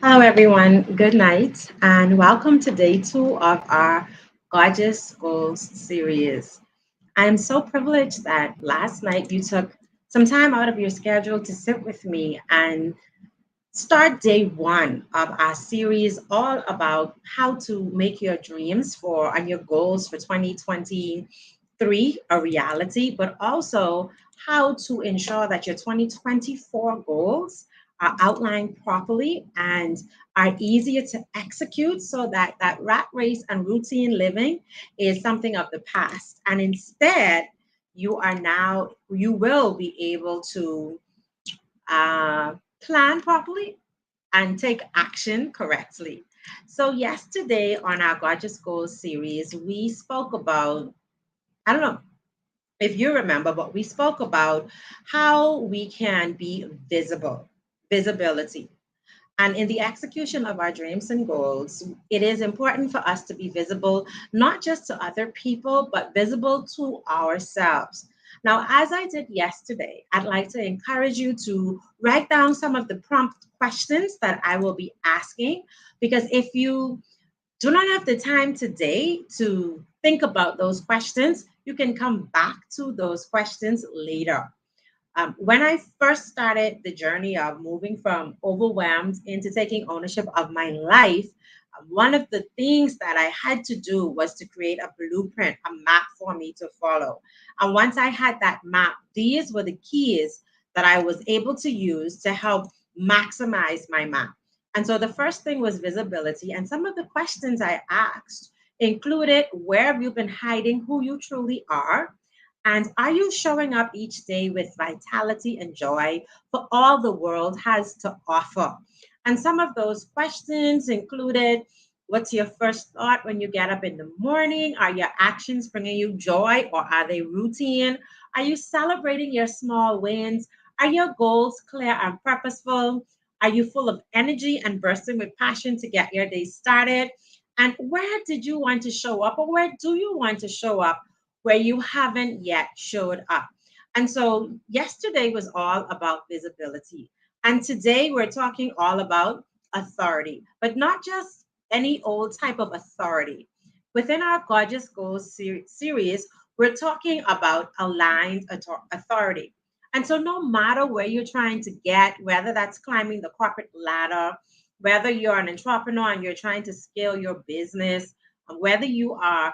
Hello, everyone. Good night, and welcome to day two of our Gorgeous Goals series. I'm so privileged that last night you took some time out of your schedule to sit with me and start day one of our series, all about how to make your dreams for and your goals for 2023 a reality, but also how to ensure that your 2024 goals are outlined properly and are easier to execute so that that rat race and routine living is something of the past. And instead, you will be able to uh, plan properly and take action correctly. So, yesterday on our Gorgeous Goals series, we spoke about, I don't know if you remember, but we spoke about how we can be visibility. And in the execution of our dreams and goals, it is important for us to be visible, not just to other people, but visible to ourselves. Now, as I did yesterday, I'd like to encourage you to write down some of the prompt questions that I will be asking, because if you do not have the time today to think about those questions, you can come back to those questions later. When I first started the journey of moving from overwhelmed into taking ownership of my life, one of the things that I had to do was to create a blueprint, a map for me to follow. And once I had that map, these were the keys that I was able to use to help maximize my map. And so the first thing was visibility. And some of the questions I asked included: where have you been hiding who you truly are? And are you showing up each day with vitality and joy for all the world has to offer? And some of those questions included: what's your first thought when you get up in the morning? Are your actions bringing you joy or are they routine? Are you celebrating your small wins? Are your goals clear and purposeful? Are you full of energy and bursting with passion to get your day started? And where did you want to show up, or where do you want to show up where you haven't yet showed up? And so yesterday was all about visibility. And today we're talking all about authority, but not just any old type of authority. Within our Gorgeous Goals series, we're talking about aligned authority. And so, no matter where you're trying to get, whether that's climbing the corporate ladder, whether you're an entrepreneur and you're trying to scale your business, whether you are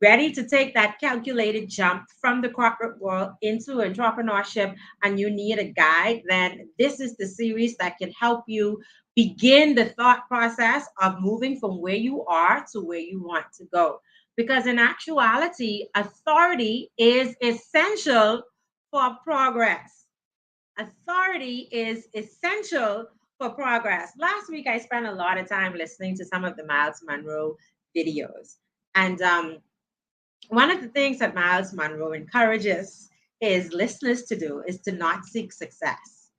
ready to take that calculated jump from the corporate world into entrepreneurship and you need a guide, then this is the series that can help you begin the thought process of moving from where you are to where you want to go. Because in actuality, authority is essential for progress. Authority is essential for progress. Last week, I spent a lot of time listening to some of the Miles Monroe videos. And one of the things that Miles Monroe encourages his listeners to do is to not seek success.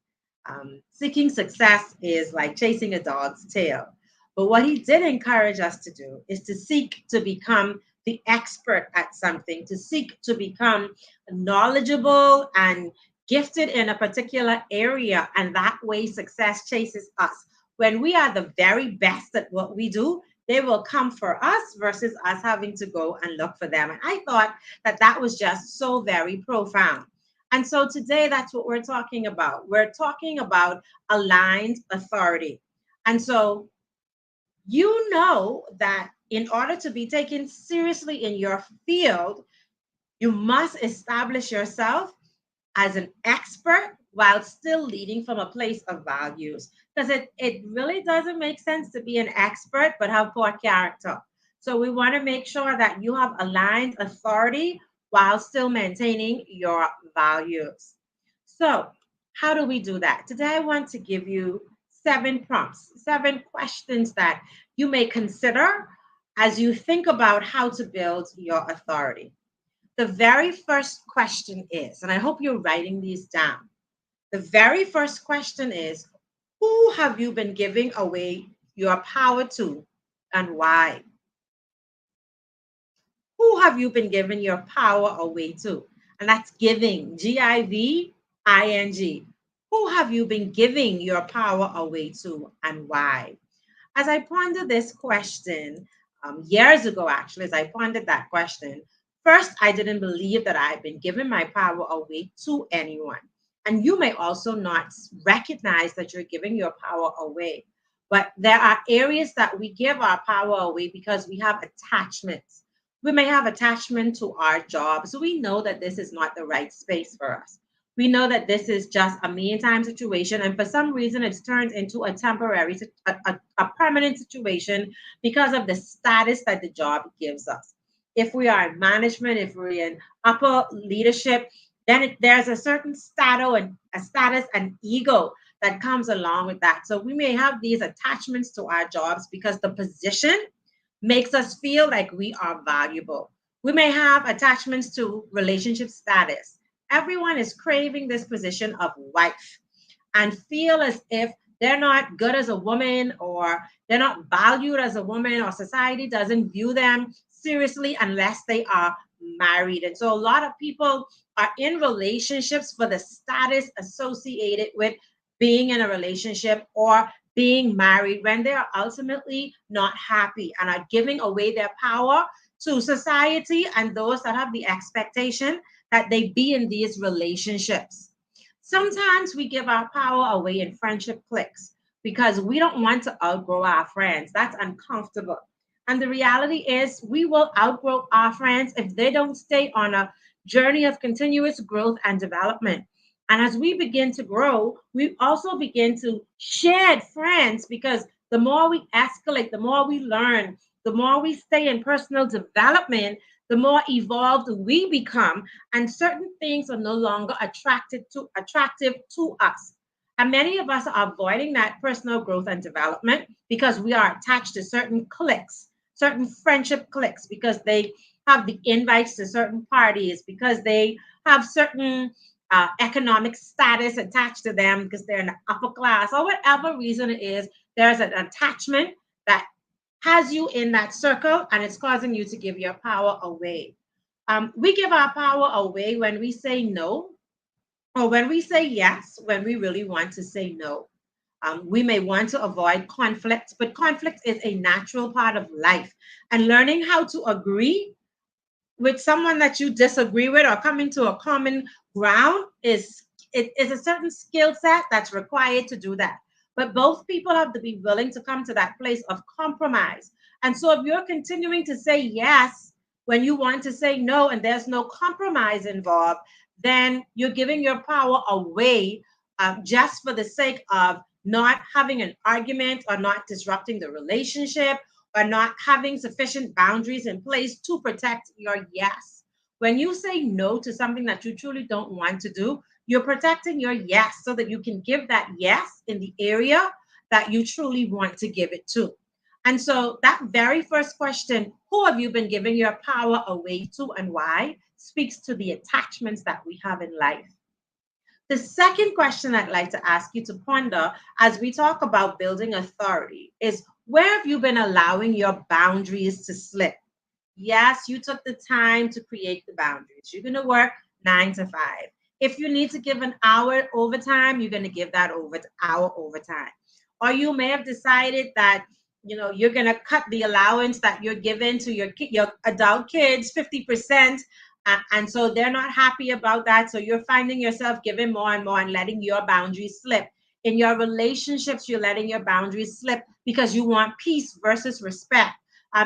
Seeking success is like chasing a dog's tail. But what he did encourage us to do is to seek to become the expert at something, to seek to become knowledgeable and gifted in a particular area. And that way, success chases us. When we are the very best at what we do, they will come for us versus us having to go and look for them. And I thought that that was just so very profound. And so today, that's what we're talking about. We're talking about aligned authority. And so you know that in order to be taken seriously in your field, you must establish yourself as an expert while still leading from a place of values. Because it really doesn't make sense to be an expert but have poor character. So we want to make sure that you have aligned authority while still maintaining your values. So, how do we do that? Today, I want to give you seven prompts, seven questions that you may consider as you think about how to build your authority. The very first question is, and I hope you're writing these down. The very first question is: who have you been giving away your power to and why? Who have you been giving your power away to? And that's giving, Giving. Who have you been giving your power away to and why? As I pondered this question years ago, actually, as I pondered that question, first, I didn't believe that I had been giving my power away to anyone. And you may also not recognize that you're giving your power away. But there are areas that we give our power away because we have attachments. We may have attachment to our jobs. So we know that this is not the right space for us. We know that this is just a meantime situation, and for some reason, it's turned into a temporary, a permanent situation because of the status that the job gives us. If we are in management, if we're in upper leadership, then there's a certain status and ego that comes along with that. So we may have these attachments to our jobs because the position makes us feel like we are valuable. We may have attachments to relationship status. Everyone is craving this position of wife and feel as if they're not good as a woman, or they're not valued as a woman, or society doesn't view them seriously unless they are married. And so a lot of people are in relationships for the status associated with being in a relationship or being married when they are ultimately not happy and are giving away their power to society and those that have the expectation that they be in these relationships. Sometimes we give our power away in friendship cliques because we don't want to outgrow our friends. That's uncomfortable. And the reality is, we will outgrow our friends if they don't stay on a journey of continuous growth and development. And as we begin to grow, we also begin to shed friends because the more we escalate, the more we learn, the more we stay in personal development, the more evolved we become, and certain things are no longer attractive to us. And many of us are avoiding that personal growth and development because we are attached to certain cliques, certain friendship cliques, because they have the invites to certain parties, because they have certain economic status attached to them, because they're in the upper class, or whatever reason it is. There's an attachment that has you in that circle, and it's causing you to give your power away. We give our power away when we say no, or when we say yes, when we really want to say no. We may want to avoid conflict, but conflict is a natural part of life. And learning how to agree with someone that you disagree with, or coming to a common ground, is a certain skill set that's required to do that. But both people have to be willing to come to that place of compromise. And so if you're continuing to say yes when you want to say no and there's no compromise involved, then you're giving your power away, just for the sake of not having an argument, or not disrupting the relationship, or not having sufficient boundaries in place to protect your yes. When you say no to something that you truly don't want to do, you're protecting your yes so that you can give that yes in the area that you truly want to give it to. And so, that very first question, who have you been giving your power away to and why, speaks to the attachments that we have in life. The second question I'd like to ask you to ponder as we talk about building authority is, where have you been allowing your boundaries to slip? Yes, you took the time to create the boundaries. You're going to work 9 to 5. If you need to give an hour overtime, you're going to give that hour overtime. Or you may have decided that you're going to cut the allowance that you're giving to your adult kids 50%, and so they're not happy about that. So you're finding yourself giving more and more and letting your boundaries slip. In your relationships, you're letting your boundaries slip because you want peace versus respect.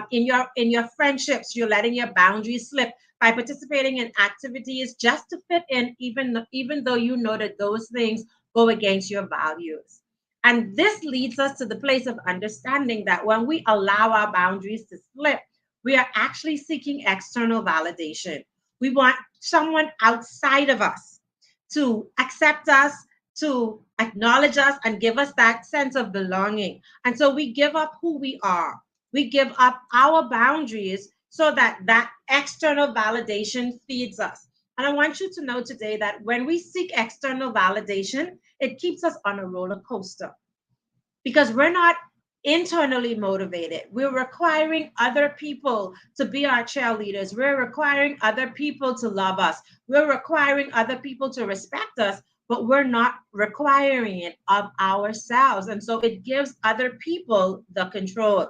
In your friendships, you're letting your boundaries slip by participating in activities just to fit in, even though you know that those things go against your values. And this leads us to the place of understanding that when we allow our boundaries to slip, we are actually seeking external validation. We want someone outside of us to accept us, to acknowledge us, and give us that sense of belonging. And so we give up who we are. We give up our boundaries so that that external validation feeds us. And I want you to know today that when we seek external validation, it keeps us on a roller coaster because we're not internally motivated. We're requiring other people to be our cheerleaders. We're requiring other people to love us. We're requiring other people to respect us but we're not requiring it of ourselves. And so it gives other people the control.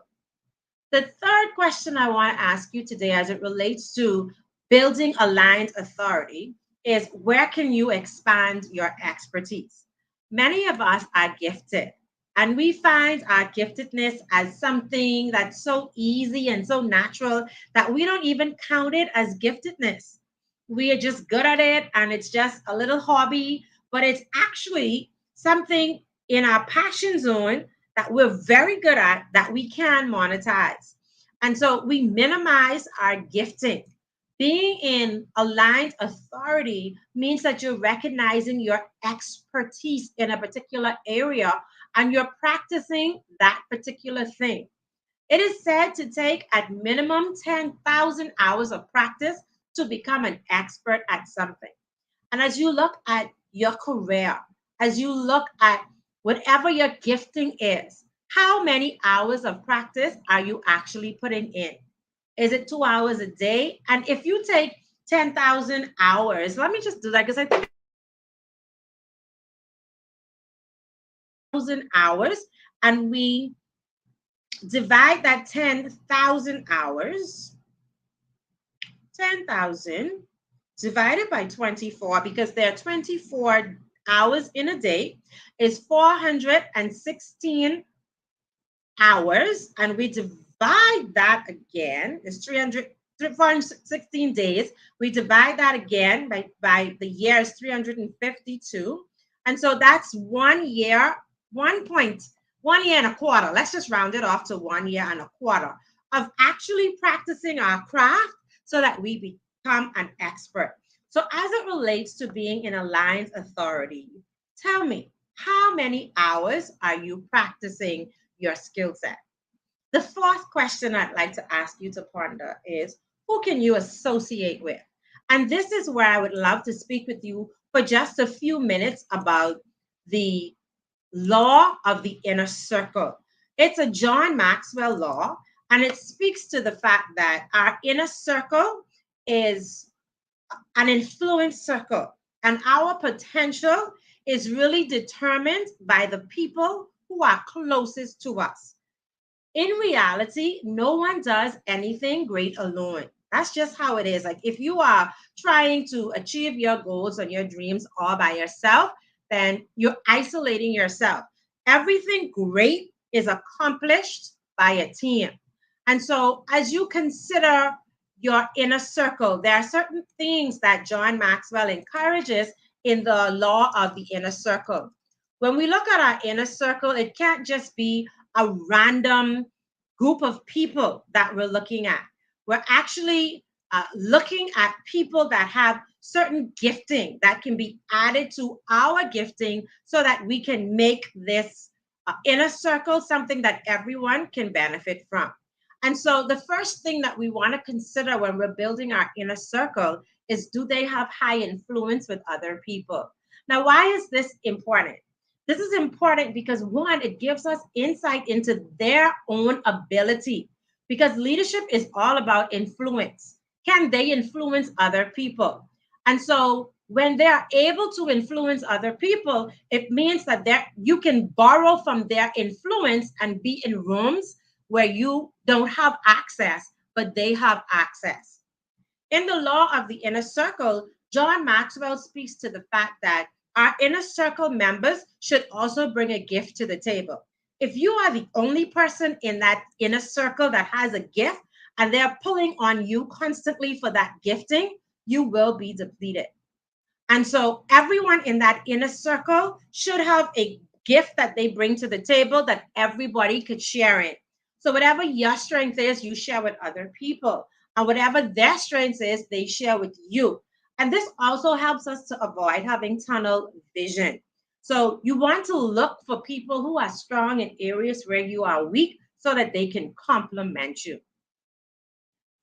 The third question I want to ask you today, as it relates to building aligned authority, is where can you expand your expertise? Many of us are gifted, and we find our giftedness as something that's so easy and so natural that we don't even count it as giftedness. We are just good at it, and it's just a little hobby, but it's actually something in our passion zone that we're very good at that we can monetize. And so we minimize our gifting. Being in aligned authority means that you're recognizing your expertise in a particular area and you're practicing that particular thing. It is said to take at minimum 10,000 hours of practice to become an expert at something. And as you look at your career, as you look at whatever your gifting is, how many hours of practice are you actually putting in? Is it 2 hours a day? And if you take 10,000 hours, let me just do that because I think 1,000 hours, and we divide that 10,000 hours, 10,000 divided by 24, because there are 24 hours in a day, is 416 hours, and we divide that again, is 416 days. We divide that again by the year is 352. And so that's 1 year, 1 year and a quarter. Let's just round it off to 1 year and a quarter of actually practicing our craft so that we become an expert. So as it relates to being in aligned authority, tell me, how many hours are you practicing your skill set? The fourth question I'd like to ask you to ponder is, who can you associate with? And this is where I would love to speak with you for just a few minutes about the law of the inner circle. It's a John Maxwell law, and it speaks to the fact that our inner circle is an influence circle, and our potential is really determined by the people who are closest to us. In reality, no one does anything great alone. That's just how it is. Like if you are trying to achieve your goals and your dreams all by yourself, then you're isolating yourself. Everything great is accomplished by a team. And so as you consider your inner circle, there are certain things that John Maxwell encourages in the law of the inner circle. When we look at our inner circle, it can't just be a random group of people that we're looking at. We're actually looking at people that have certain gifting that can be added to our gifting so that we can make this inner circle something that everyone can benefit from. And so the first thing that we want to consider when we're building our inner circle is, do they have high influence with other people? Now, why is this important? This is important because one, it gives us insight into their own ability, because leadership is all about influence. Can they influence other people? And so when they are able to influence other people, it means that you can borrow from their influence and be in rooms where you don't have access, but they have access. In the law of the inner circle, John Maxwell speaks to the fact that our inner circle members should also bring a gift to the table. If you are the only person in that inner circle that has a gift and they're pulling on you constantly for that gifting, you will be depleted. And so everyone in that inner circle should have a gift that they bring to the table that everybody could share in. So whatever your strength is, you share with other people. And whatever their strength is, they share with you. And this also helps us to avoid having tunnel vision. So you want to look for people who are strong in areas where you are weak so that they can complement you.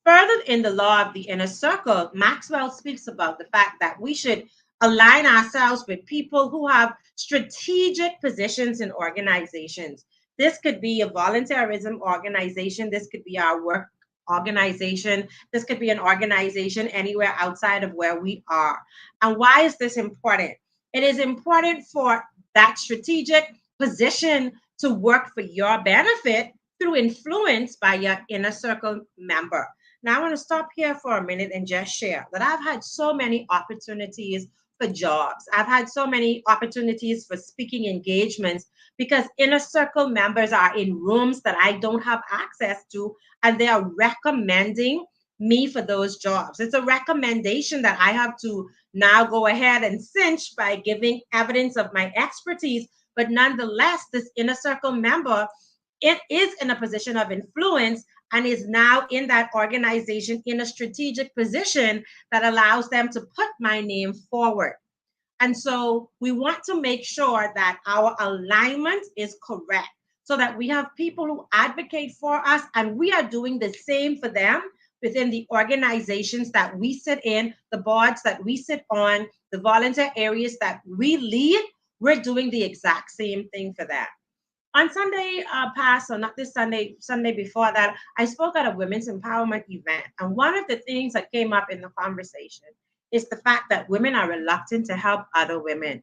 Further in the law of the inner circle, Maxwell speaks about the fact that we should align ourselves with people who have strategic positions in organizations. This could be a volunteerism organization, this could be our work organization, this could be an organization anywhere outside of where we are. And why is this important? It is important for that strategic position to work for your benefit through influence by your inner circle member. Now, I want to stop here for a minute and just share that I've had so many opportunities for jobs. I've had so many opportunities for speaking engagements because inner circle members are in rooms that I don't have access to, and they are recommending me for those jobs. It's a recommendation that I have to now go ahead and cinch by giving evidence of my expertise. But nonetheless, this inner circle member, it is in a position of influence and is now in that organization in a strategic position that allows them to put my name forward. And so we want to make sure that our alignment is correct so that we have people who advocate for us and we are doing the same for them within the organizations that we sit in, the boards that we sit on, the volunteer areas that we lead. We're doing the exact same thing for them. On Sunday past, or not this Sunday, Sunday before that, I spoke at a women's empowerment event. And one of the things that came up in the conversation is the fact that women are reluctant to help other women.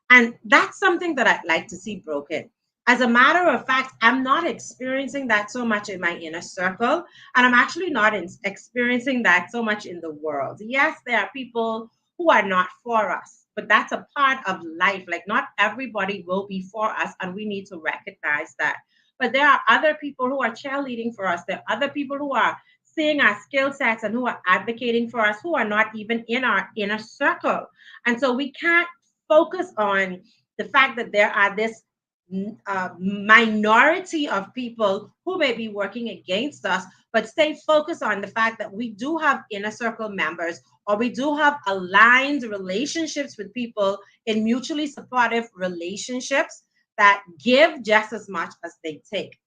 And that's something that I'd like to see broken. As a matter of fact, I'm not experiencing that so much in my inner circle, and I'm actually not experiencing that so much in the world. Yes, there are people who are not for us, but that's a part of life. Like, not everybody will be for us, and we need to recognize that. But there are other people who are cheerleading for us. There are other people who are seeing our skill sets and who are advocating for us who are not even in our inner circle. And so we can't focus on the fact that there are this minority of people who may be working against us, but stay focused on the fact that we do have inner circle members or we do have aligned relationships with people in mutually supportive relationships that give just as much as they take.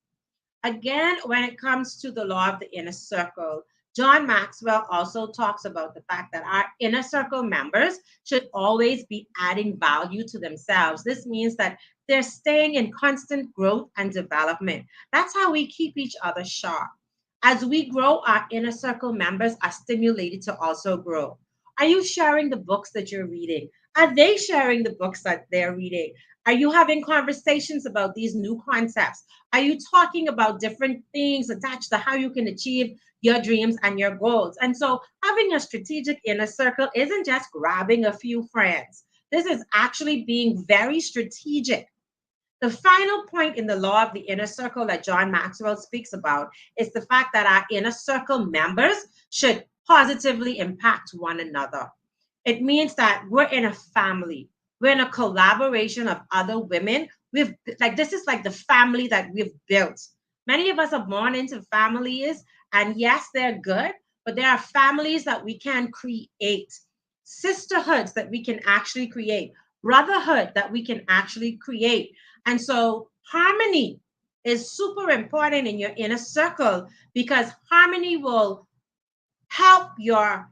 Again, when it comes to the law of the inner circle, John Maxwell also talks about the fact that our inner circle members should always be adding value to themselves. This means that they're staying in constant growth and development. That's how we keep each other sharp. As we grow, our inner circle members are stimulated to also grow. Are you sharing the books that you're reading? Are they sharing the books that they're reading? Are you having conversations about these new concepts? Are you talking about different things attached to how you can achieve your dreams and your goals? And so, having a strategic inner circle isn't just grabbing a few friends. This is actually being very strategic. The final point in the law of the inner circle that John Maxwell speaks about is the fact that our inner circle members should positively impact one another. It means that we're in a family. We're in a collaboration of other women. We've like this is like the family that we've built. Many of us are born into families, and yes, they're good, but there are families that we can create, sisterhoods that we can actually create, brotherhood that we can actually create. And so harmony is super important in your inner circle because harmony will help your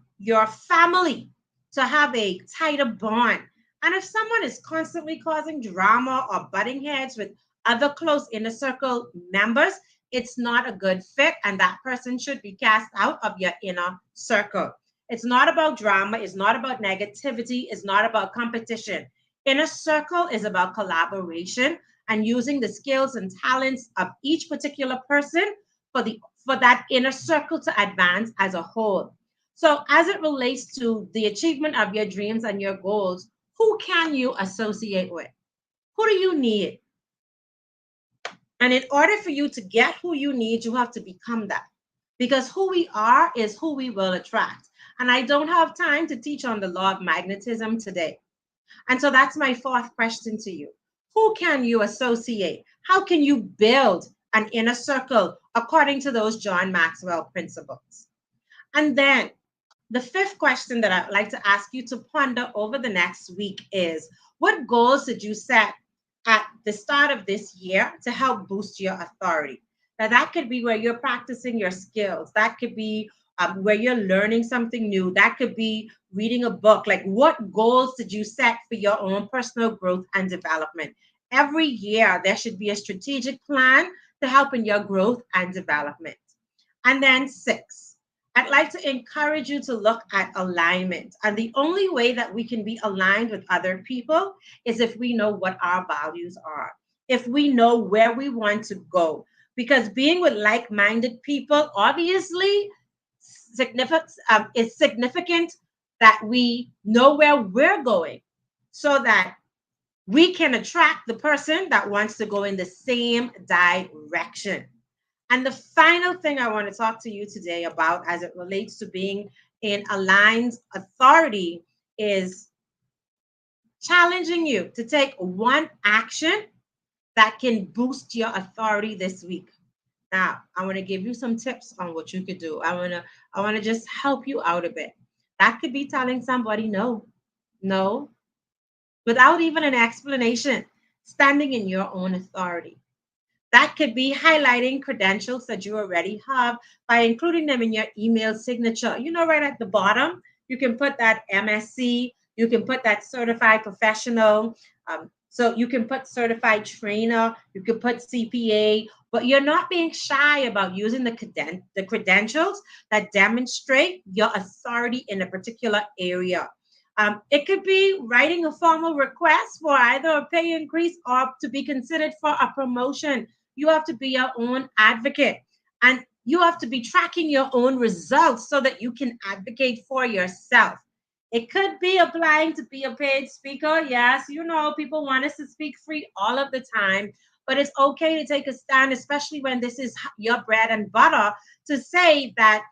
family to have a tighter bond. And if someone is constantly causing drama or butting heads with other close inner circle members, it's not a good fit, and that person should be cast out of your inner circle. It's not about drama, it's not about negativity, it's not about competition. Inner circle is about collaboration and using the skills and talents of each particular person for that inner circle to advance as a whole. So, as it relates to the achievement of your dreams and your goals, who can you associate with? Who do you need? And in order for you to get who you need, you have to become that. Because who we are is who we will attract. And I don't have time to teach on the law of magnetism today. And so that's my fourth question to you. Who can you associate? How can you build an inner circle according to those John Maxwell principles? And then the fifth question that I'd like to ask you to ponder over the next week is what goals did you set at the start of this year to help boost your authority? Now, that could be where you're practicing your skills. That could be where you're learning something new. That could be reading a book. Like, what goals did you set for your own personal growth and development? Every year, there should be a strategic plan to help in your growth and development. And then six, I'd like to encourage you to look at alignment. And the only way that we can be aligned with other people is if we know what our values are, if we know where we want to go. Because being with like minded people, obviously, it's significant that we know where we're going so that we can attract the person that wants to go in the same direction. And the final thing I want to talk to you today about as it relates to being in aligned authority is challenging you to take one action that can boost your authority this week. Now, I want to give you some tips on what you could do. I want to just help you out a bit. That could be telling somebody no, no, without even an explanation, standing in your own authority. That could be highlighting credentials that you already have by including them in your email signature. Right at the bottom, you can put that MSc, you can put that certified professional. So you can put certified trainer, you can put CPA, but you're not being shy about using the credentials that demonstrate your authority in a particular area. It could be writing a formal request for either a pay increase or to be considered for a promotion. You have to be your own advocate and you have to be tracking your own results so that you can advocate for yourself. It could be applying to be a paid speaker. Yes, people want us to speak free all of the time, but it's okay to take a stand, especially when this is your bread and butter, to say that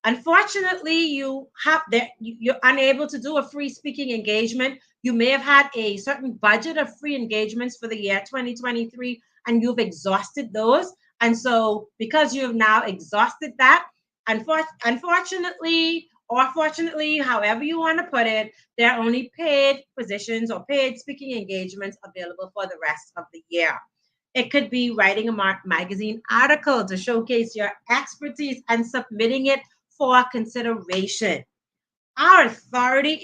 unfortunately you're unable to do a free speaking engagement. You may have had a certain budget of free engagements for the year 2023 and you've exhausted those, and so because you've now exhausted that, unfortunately or fortunately, however you want to put it, there are only paid positions or paid speaking engagements available for the rest of the year. It could be writing a magazine article to showcase your expertise and submitting it for consideration. Our authority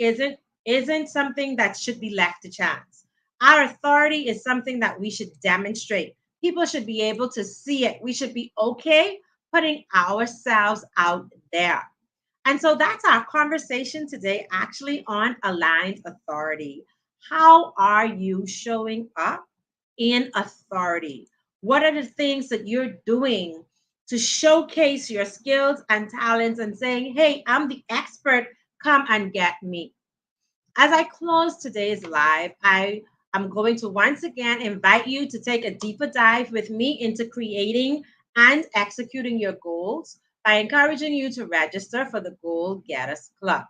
isn't something that should be left to chance. Our authority is something that we should demonstrate. People should be able to see it. We should be okay putting ourselves out there. And so that's our conversation today, actually on aligned authority. How are you showing up in authority? What are the things that you're doing to showcase your skills and talents and saying, hey, I'm the expert, come and get me? As I close today's live, I am going to once again invite you to take a deeper dive with me into creating and executing your goals by encouraging you to register for the Goal Getters Club.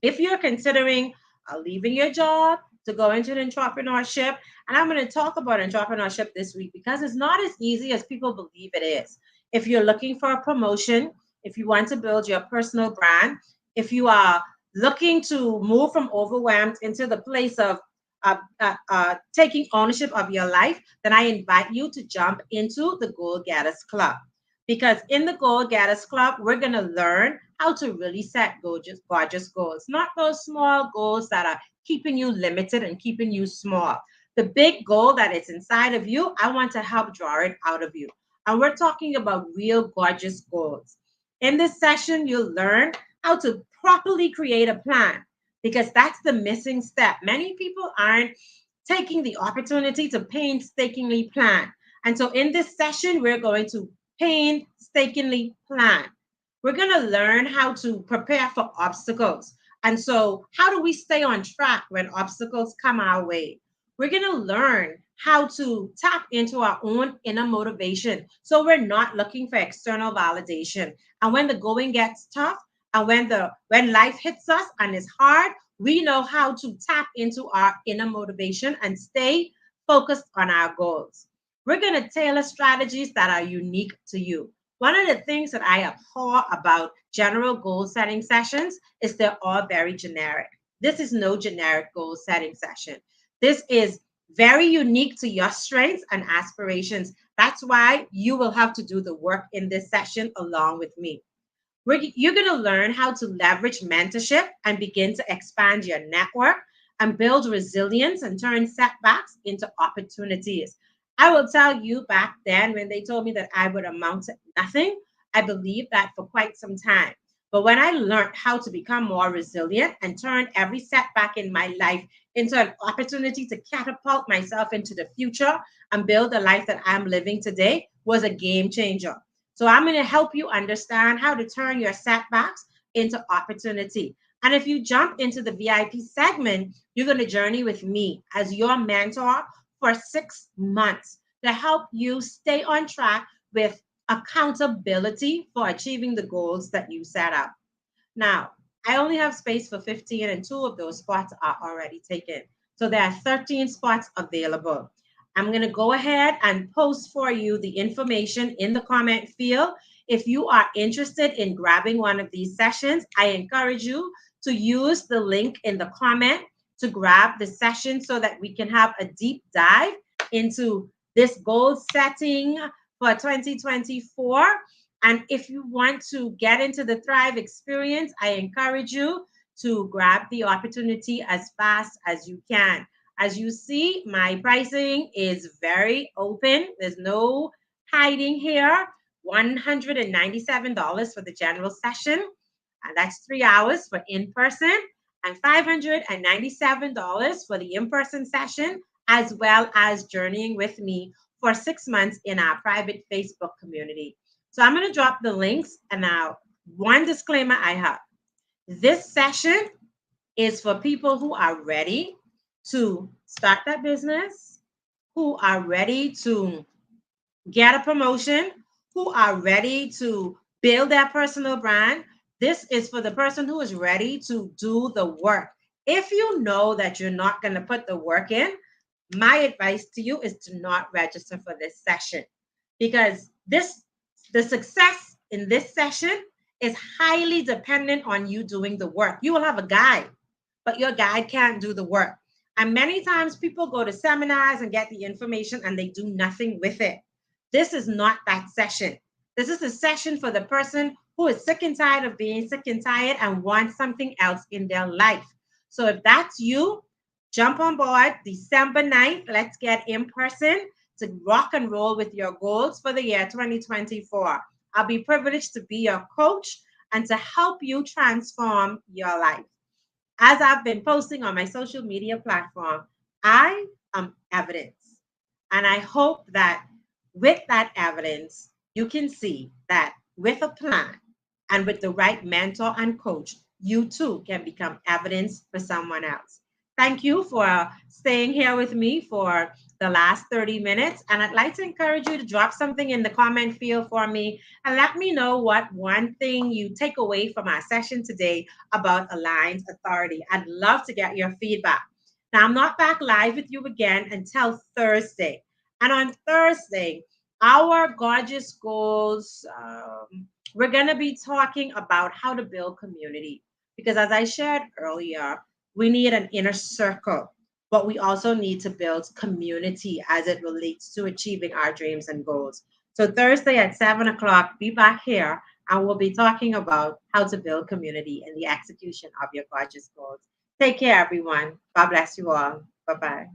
If you're considering leaving your job to go into entrepreneurship, and I'm going to talk about entrepreneurship this week because it's not as easy as people believe it is. If you're looking for a promotion, if you want to build your personal brand, if you are looking to move from overwhelmed into the place of taking ownership of your life, then I invite you to jump into the Goal Getters Club. Because in the Goal Getters Club, we're going to learn how to really set gorgeous goals, not those small goals that are keeping you limited and keeping you small. The big goal that is inside of you, I want to help draw it out of you. And we're talking about real gorgeous goals. In this session, you'll learn how to properly create a plan because that's the missing step. Many people aren't taking the opportunity to painstakingly plan. And so in this session, we're going to painstakingly plan. We're going to learn how to prepare for obstacles. And so, how do we stay on track when obstacles come our way? We're going to learn how to tap into our own inner motivation so we're not looking for external validation. And when the going gets tough and when life hits us and it's hard, we know how to tap into our inner motivation and stay focused on our goals. We're going to tailor strategies that are unique to you. One of the things that I abhor about general goal setting sessions is they're all very generic. This is no generic goal setting session. This is very unique to your strengths and aspirations. That's why you will have to do the work in this session along with me. You're going to learn how to leverage mentorship and begin to expand your network and build resilience and turn setbacks into opportunities. I will tell you back then when they told me that I would amount to nothing, I believed that for quite some time. But when I learned how to become more resilient and turn every setback in my life into an opportunity to catapult myself into the future and build the life that I'm living today, was a game changer. So I'm going to help you understand how to turn your setbacks into opportunity. And if you jump into the VIP segment, you're going to journey with me as your mentor for 6 months to help you stay on track with accountability for achieving the goals that you set up. Now, I only have space for 15, and two of those spots are already taken. So there are 13 spots available. I'm going to go ahead and post for you the information in the comment field. If you are interested in grabbing one of these sessions, I encourage you to use the link in the comment to grab the session so that we can have a deep dive into this goal setting for 2024. And if you want to get into the Thrive experience, I encourage you to grab the opportunity as fast as you can. As you see, my pricing is very open. There's no hiding here. $197 for the general session, and that's 3 hours for in person, and $597 for the in person session, as well as journeying with me for 6 months in our private Facebook community. So I'm going to drop the links. And now, one disclaimer I have: this session is for people who are ready to start that business, who are ready to get a promotion, who are ready to build their personal brand. This is for the person who is ready to do the work. If you know that you're not going to put the work in, my advice to you is to not register for this session, because the success in this session is highly dependent on you doing the work. You will have a guide, but your guide can't do the work. And many times people go to seminars and get the information and they do nothing with it. This is not that session. This is a session for the person who is sick and tired of being sick and tired and wants something else in their life. So if that's you, jump on board December 9th. Let's get in person to rock and roll with your goals for the year 2024. I'll be privileged to be your coach and to help you transform your life. As I've been posting on my social media platform, I am evidence. And I hope that with that evidence, you can see that with a plan and with the right mentor and coach, you too can become evidence for someone else. Thank you for staying here with me for the last 30 minutes. And I'd like to encourage you to drop something in the comment field for me and let me know what one thing you take away from our session today about aligned authority. I'd love to get your feedback. Now, I'm not back live with you again until Thursday. And on Thursday, our gorgeous goals, we're going to be talking about how to build community. Because as I shared earlier, we need an inner circle, but we also need to build community as it relates to achieving our dreams and goals. So Thursday at 7 o'clock, be back here and we'll be talking about how to build community in the execution of your gorgeous goals. Take care, everyone. God bless you all. Bye bye.